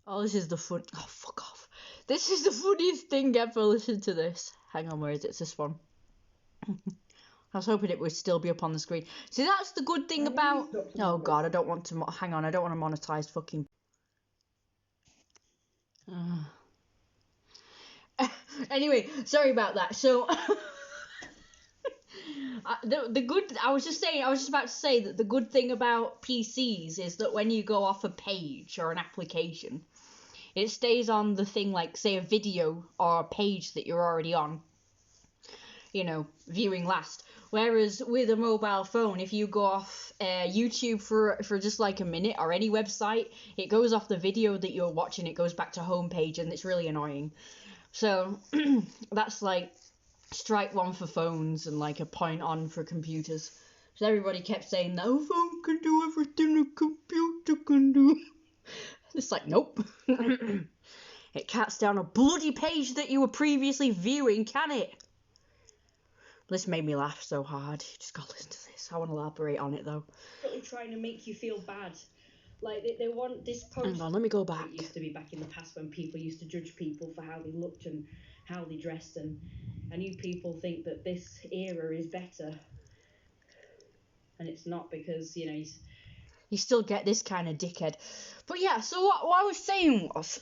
Oh, this is the fun. Oh, fuck off. This is the funniest thing ever. Listen to this. Hang on, where is it? It's this one. I was hoping it would still be up on the screen. See, that's the good thing about. Oh god, I don't want to. Hang on, I don't want to monetize fucking. Anyway, sorry about that. So. The good. I was just about to say that the good thing about PCs is that when you go off a page or an application, it stays on the thing, like say a video or a page that you're already on, viewing last. Whereas with a mobile phone, if you go off YouTube for just like a minute, or any website, it goes off the video that you're watching, it goes back to home page, and it's really annoying. So that's like strike one for phones and like a point on for computers. So everybody kept saying that, oh, phone can do everything a computer can do. It's like, nope. It cuts down a bloody page that you were previously viewing, can it? This made me laugh so hard. You just gotta listen to this. I want to elaborate on it though. Really trying to make you feel bad. Like they want this post. Hang on, let me go back. It used to be back in the past when people used to judge people for how they looked and how they dressed, and you people think that this era is better, and it's not, because you still get this kind of dickhead. But yeah, so what I was saying was,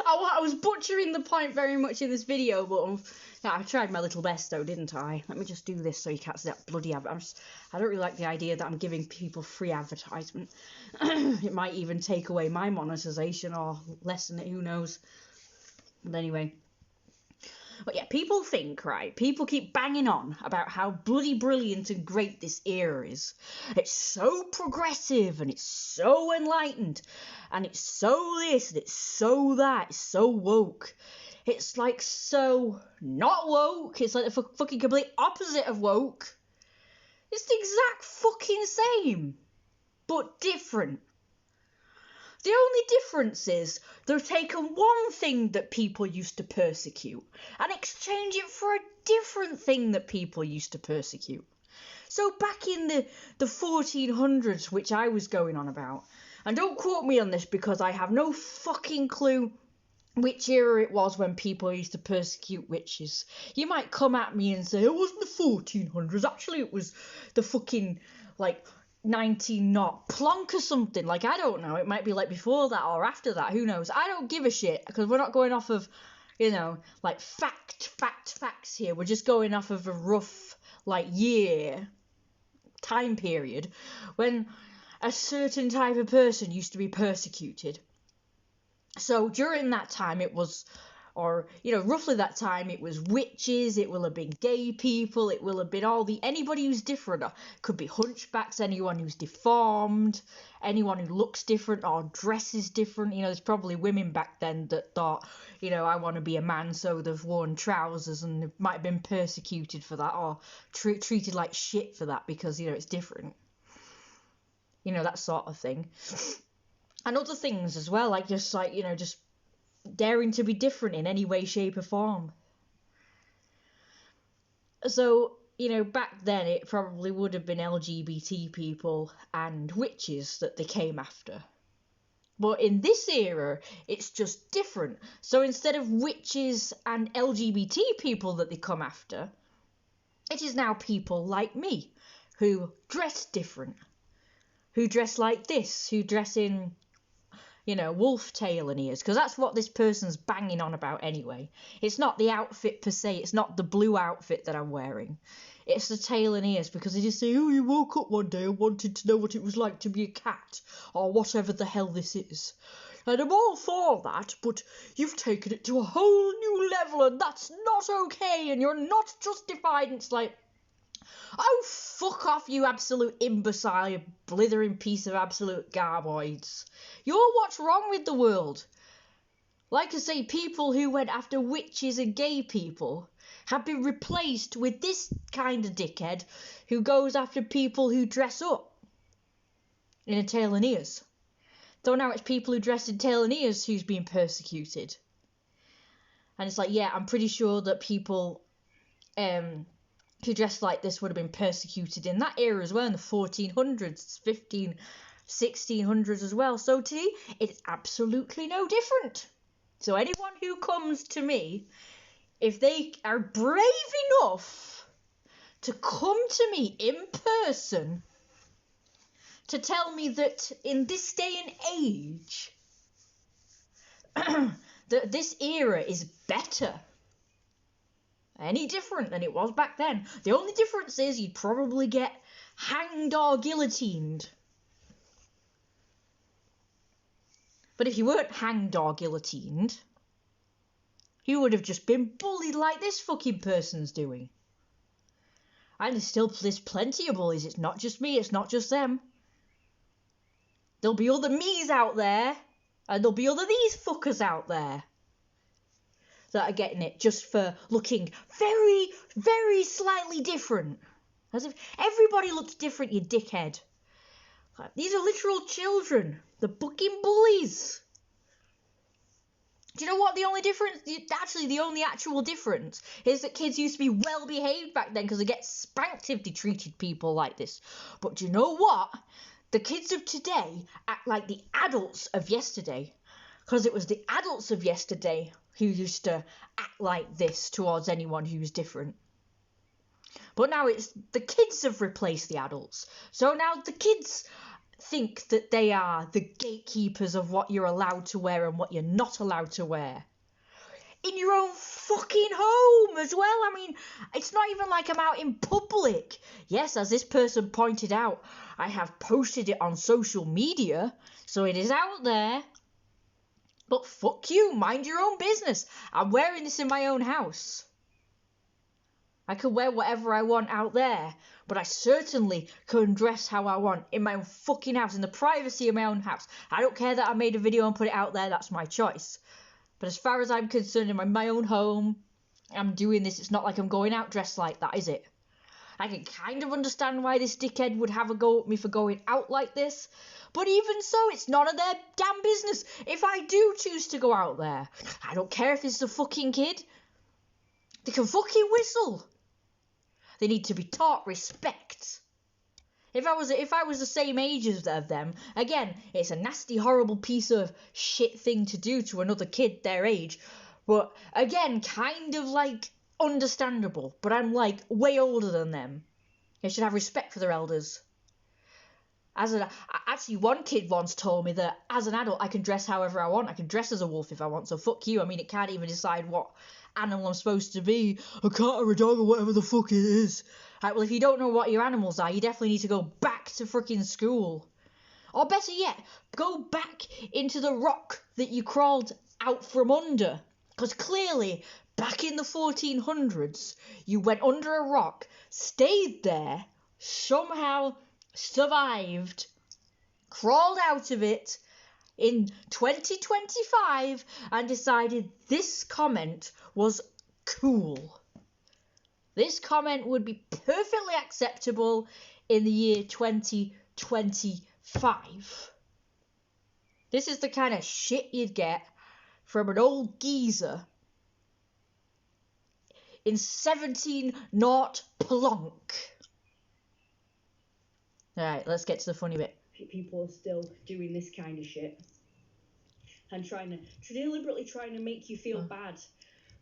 I was butchering the point very much in this video, but I tried my little best though, didn't I? Let me just do this so you can't see that bloody I don't really like the idea that I'm giving people free advertisement. It might even take away my monetization or lessen it, who knows. But anyway. But yeah, people think, right? People keep banging on about how bloody brilliant and great this era is. It's so progressive and it's so enlightened and it's so this and it's so that. It's so woke. It's like so not woke. It's like the fucking complete opposite of woke. It's the exact fucking same, but different. The only difference is they've taken one thing that people used to persecute and exchanged it for a different thing that people used to persecute. So back in the 1400s, which I was going on about, and don't quote me on this because I have no fucking clue which era it was when people used to persecute witches. You might come at me and say, it wasn't the 1400s, actually it was the fucking, 19 not plonk or something. I don't know, it might be before that or after that, who knows. I don't give a shit, because we're not going off of, facts here. We're just going off of a rough, year, time period, when a certain type of person used to be persecuted. So during that time it was, roughly that time, it was witches, it will have been gay people, it will have been anybody who's different. It could be hunchbacks, anyone who's deformed, anyone who looks different or dresses different. There's probably women back then that thought, I want to be a man, so they've worn trousers, and they might have been persecuted for that, or treated like shit for that, because, it's different. That sort of thing. And other things as well, just daring to be different in any way, shape or form. So, back then it probably would have been LGBT people and witches that they came after. But in this era, it's just different. So instead of witches and LGBT people that they come after, it is now people like me, who dress different, who dress like this, who dress in, wolf tail and ears, because that's what this person's banging on about anyway. It's not the outfit per se, it's not the blue outfit that I'm wearing. It's the tail and ears, because they just say, oh, you woke up one day and wanted to know what it was like to be a cat, or whatever the hell this is. And I'm all for that, but you've taken it to a whole new level, and that's not okay, and you're not justified. And it's like, oh, fuck off, you absolute imbecile, you blithering piece of absolute garboids. You're what's wrong with the world. Like I say, people who went after witches and gay people have been replaced with this kind of dickhead who goes after people who dress up in a tail and ears. So now it's people who dress in tail and ears who's being persecuted. And it's like, yeah, I'm pretty sure that people who dressed like this would have been persecuted in that era as well, in the 1400s, 1600s as well. So to me, it's absolutely no different. So anyone who comes to me, if they are brave enough to come to me in person to tell me that in this day and age, that this era is better, any different than it was back then. The only difference is you'd probably get hanged or guillotined. But if you weren't hanged or guillotined, you would have just been bullied like this fucking person's doing. And there's plenty of bullies. It's not just me, it's not just them. There'll be other me's out there, and there'll be other these fuckers out there that are getting it just for looking very, very slightly different. As if everybody looks different, you dickhead. Like, these are literal children. The fucking bullies. Do you know what the only difference, actually the only actual difference, is that kids used to be well behaved back then because they get spanked if they treated people like this. But do you know what? The kids of today act like the adults of yesterday, because it was the adults of yesterday who used to act like this towards anyone who was different. But now it's the kids have replaced the adults. So now the kids think that they are the gatekeepers of what you're allowed to wear and what you're not allowed to wear. In your own fucking home as well. I mean, it's not even like I'm out in public. Yes, as this person pointed out, I have posted it on social media, so it is out there. But fuck you, mind your own business. I'm wearing this in my own house. I can wear whatever I want out there, but I certainly can dress how I want in my own fucking house, in the privacy of my own house. I don't care that I made a video and put it out there, that's my choice. But as far as I'm concerned, in my own home, I'm doing this. It's not like I'm going out dressed like that, is it? I can kind of understand why this dickhead would have a go at me for going out like this. But even so, it's none of their damn business if I do choose to go out there. I don't care if it's a fucking kid. They can fucking whistle. They need to be taught respect. If I was the same age as them, again, it's a nasty, horrible piece of shit thing to do to another kid their age. But again, kind of like understandable. But I'm like way older than them. They should have respect for their elders. Actually, one kid once told me that as an adult, I can dress however I want. I can dress as a wolf if I want. So fuck you. I mean, it can't even decide what animal I'm supposed to be. A cat or a dog or whatever the fuck it is. Right, well, if you don't know what your animals are, you definitely need to go back to freaking school. Or better yet, go back into the rock that you crawled out from under. Because clearly, back in the 1400s, you went under a rock, stayed there, somehow survived, crawled out of it in 2025 and decided this comment was cool. This comment would be perfectly acceptable in the year 2025. This is the kind of shit you'd get from an old geezer in 17 naught plonk. Alright, let's get to the funny bit. People are still doing this kind of shit and deliberately trying to make you feel bad.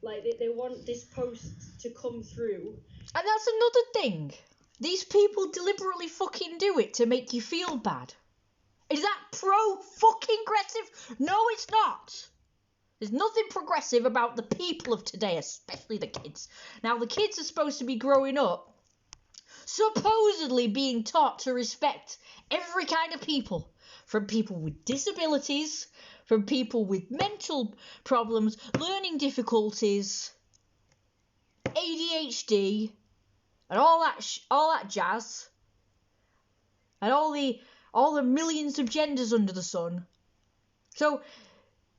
Like they want this post to come through. And that's another thing. These people deliberately fucking do it to make you feel bad. Is that pro-fucking-gressive? No, it's not. There's nothing progressive about the people of today, especially the kids. Now, the kids are supposed to be growing up, supposedly being taught to respect every kind of people. From people with disabilities, from people with mental problems, learning difficulties, ADHD, and all that jazz, and all the millions of genders under the sun. So,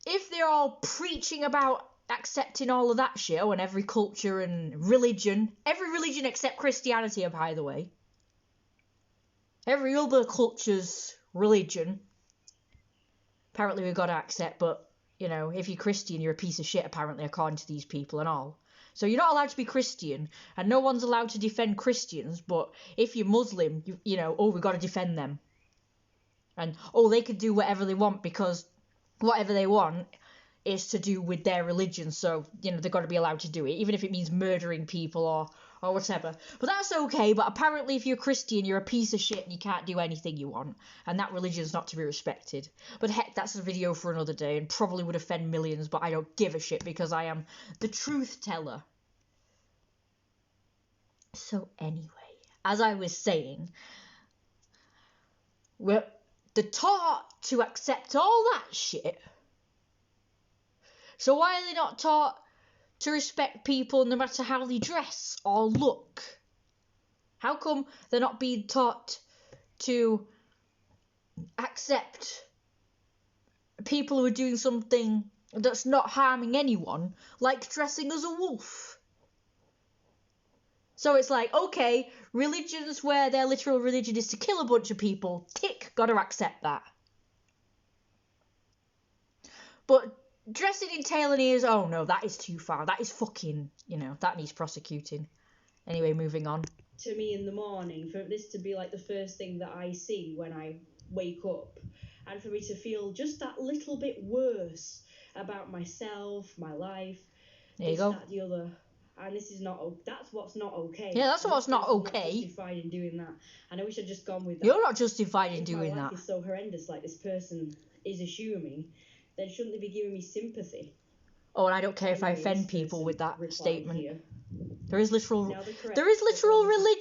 if they're all preaching about accepting all of that shit, and every culture and religion, every religion except Christianity, by the way, every other culture's religion, apparently we've got to accept, but, you know, if you're Christian, you're a piece of shit, apparently, according to these people and all. So you're not allowed to be Christian, and no one's allowed to defend Christians, but if you're Muslim, you know, we've got to defend them. And, they could do whatever they want because whatever they want is to do with their religion. So, they've got to be allowed to do it, even if it means murdering people or whatever. But that's okay. But apparently if you're Christian, you're a piece of shit and you can't do anything you want. And that religion's not to be respected. But heck, that's a video for another day and probably would offend millions. But I don't give a shit because I am the truth teller. So anyway, as I was saying, they're taught to accept all that shit. So why are they not taught to respect people no matter how they dress or look? How come they're not being taught to accept people who are doing something that's not harming anyone, like dressing as a wolf? So it's like, okay, religions where their literal religion is to kill a bunch of people, tick, gotta accept that. But dressing in tail and ears, oh no, that is too far. That is fucking, that needs prosecuting. Anyway, moving on. To me in the morning, for this to be like the first thing that I see when I wake up, and for me to feel just that little bit worse about myself, my life, there you go. that, the other. And this is not. That's what's not okay. Yeah, that's what's not okay. I'm not justified in doing that. And I wish I'd just gone with that. You're not justified in doing that. My life is so horrendous, like this person is assuming. Then shouldn't they be giving me sympathy? Oh, and I don't care if I offend people with that statement. Here. There is literal religion. religion